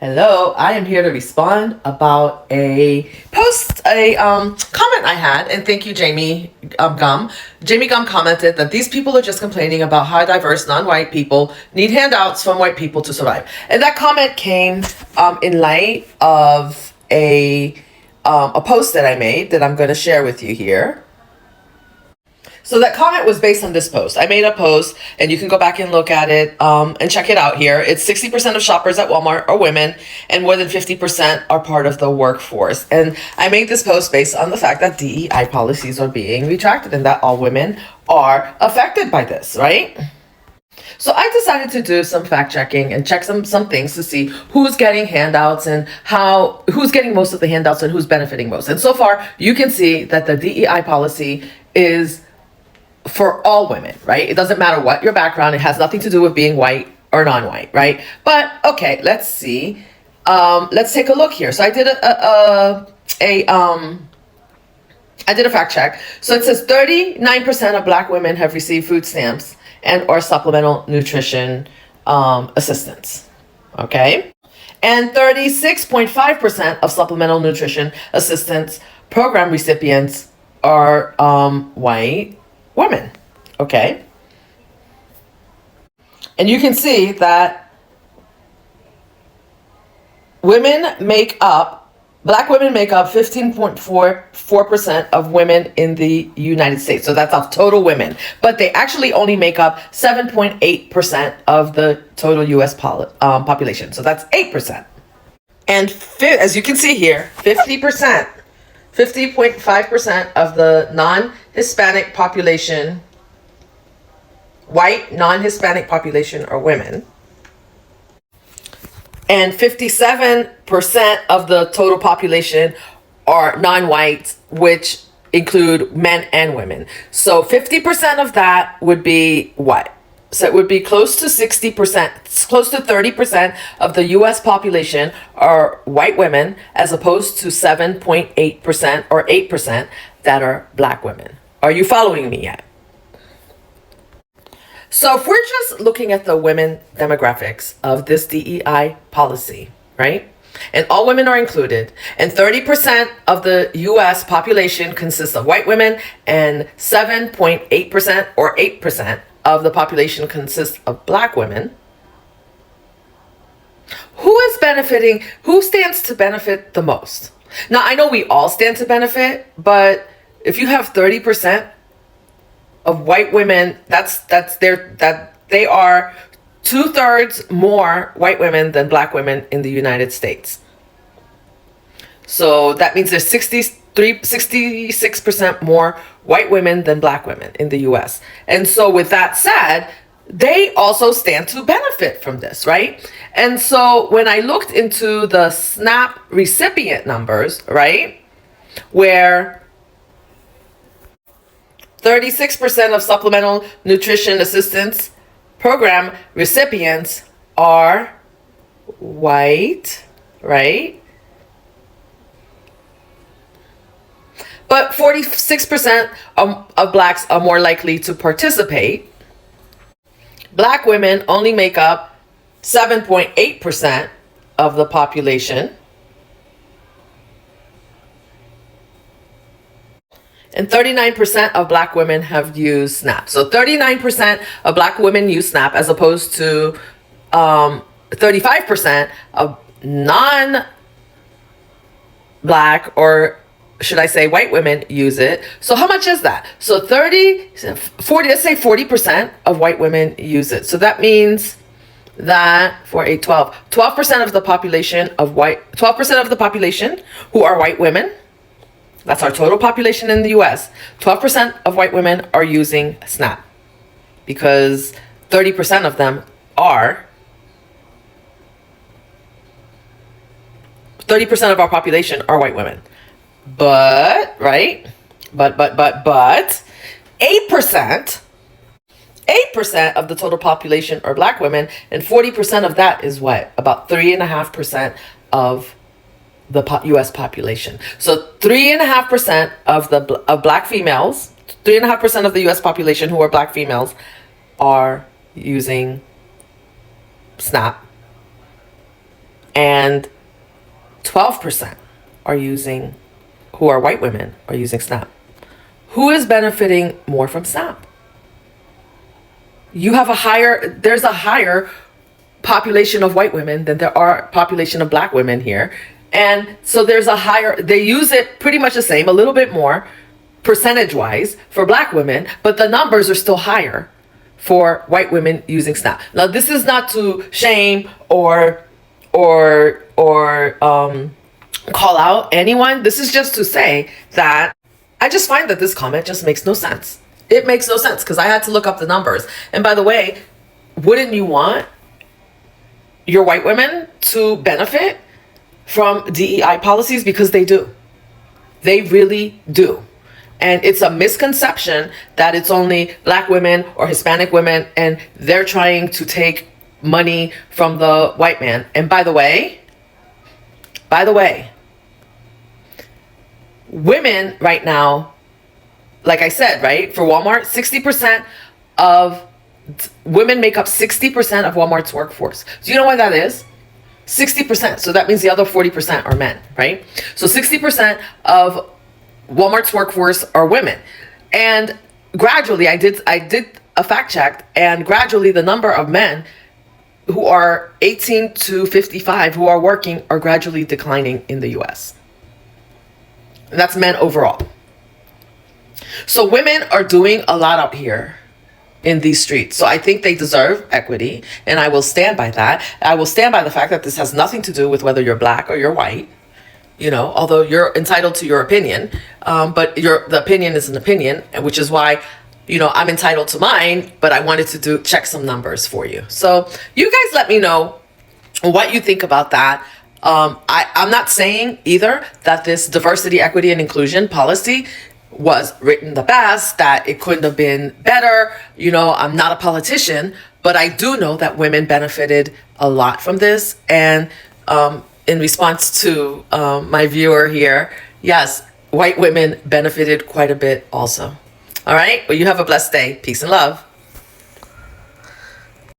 Hello, I am here to respond about a comment I had, and thank you, Jamie Gum. Jamie Gum commented that these people are just complaining about how diverse non-white people need handouts from white people to survive. And that comment came in light of a post that I made that I'm going to share with you here. So that comment was based on this post. I made a post, and you can go back and look at it and check it out here. It's 60% of shoppers at Walmart are women, and more than 50% are part of the workforce. And I made this post based on the fact that DEI policies are being retracted and that all women are affected by this, right? So I decided to do some fact checking and check some things to see who's getting handouts and who's getting most of the handouts and who's benefiting most. And so far, you can see that the DEI policy is for all women, right? It doesn't matter what your background. It has nothing to do with being white or non-white, right? But okay, let's see. Let's take a look here. So I did a fact check. So it says 39% of Black women have received food stamps and or supplemental nutrition assistance. Okay, and 36.5% of supplemental nutrition assistance program recipients are white women. Okay, and you can see that Black women make up 15.44% of women in the United States. So that's of total women, but they actually only make up 7.8% of the total U.S. population. So that's 8%. And as you can see here, 50.5% of the non-Hispanic population, white non-Hispanic population, are women. And 57% of the total population are non-white, which include men and women. So 50% of that would be what? So it would be close to 60%, close to 30% of the US population are white women, as opposed to 7.8% or 8% that are Black women. Are you following me yet? So if we're just looking at the women demographics of this DEI policy, right? And all women are included, and 30% of the US population consists of white women, and 7.8% or 8% of the population consists of Black women. Who stands to benefit the most? Now, I know we all stand to benefit, but if you have 30% of white women, they are 2/3 more white women than Black women in the United States. So that means there's 66% more white women than Black women in the US. And so with that said, they also stand to benefit from this, right? And so when I looked into the SNAP recipient numbers, right, where 36% of supplemental nutrition assistance program recipients are white, right? But 46% of Blacks are more likely to participate. Black women only make up 7.8% of the population. And 39% of Black women have used SNAP. So 39% of Black women use SNAP, as opposed to 35% of non-Black, or should I say white women, use it. So how much is that? So 40, let's say 40% of white women use it. So that means that 12% of the population who are white women. That's our total population in the US. 12% of white women are using SNAP, because 30% of them are, 30% of our population are white women. But, right? But 8% of the total population are Black women, and 40% of that is what? About 3.5% of the U.S. population. So 3.5% of Black females, 3.5% of the U.S. population who are Black females are using SNAP. and 12% who are white women are using SNAP. Who is benefiting more from SNAP? There's a higher population of white women than there are population of black women here. And so they use it pretty much the same, a little bit more percentage wise for black women, but the numbers are still higher for white women using SNAP. Now, this is not to shame or call out anyone. This is just to say that I just find that this comment just makes no sense. It makes no sense because I had to look up the numbers. And by the way, wouldn't you want your white women to benefit from DEI policies? Because they do. They really do. And it's a misconception that it's only black women or Hispanic women and they're trying to take money from the white man. And by the way, women right now, like I said, right, for Walmart, 60% of women make up 60% of Walmart's workforce. Do you know why that is? 60%. So that means the other 40% are men, right? So 60% of Walmart's workforce are women. And gradually, I did a fact check, and gradually the number of men who are 18 to 55 who are working are gradually declining in the US. And that's men overall. So women are doing a lot out here in these streets. So I think they deserve equity, and I will stand by that. I will stand by the fact that this has nothing to do with whether you're black or you're white, although you're entitled to your opinion, but the opinion is an opinion, which is why, I'm entitled to mine, but I wanted to check some numbers for you. So you guys let me know what you think about that. I'm not saying either that this diversity, equity, and inclusion policy was written the best, that it couldn't have been better. I'm not a politician, but I do know that women benefited a lot from this. And in response to my viewer here, yes, white women benefited quite a bit also. All right, well, you have a blessed day. Peace and love.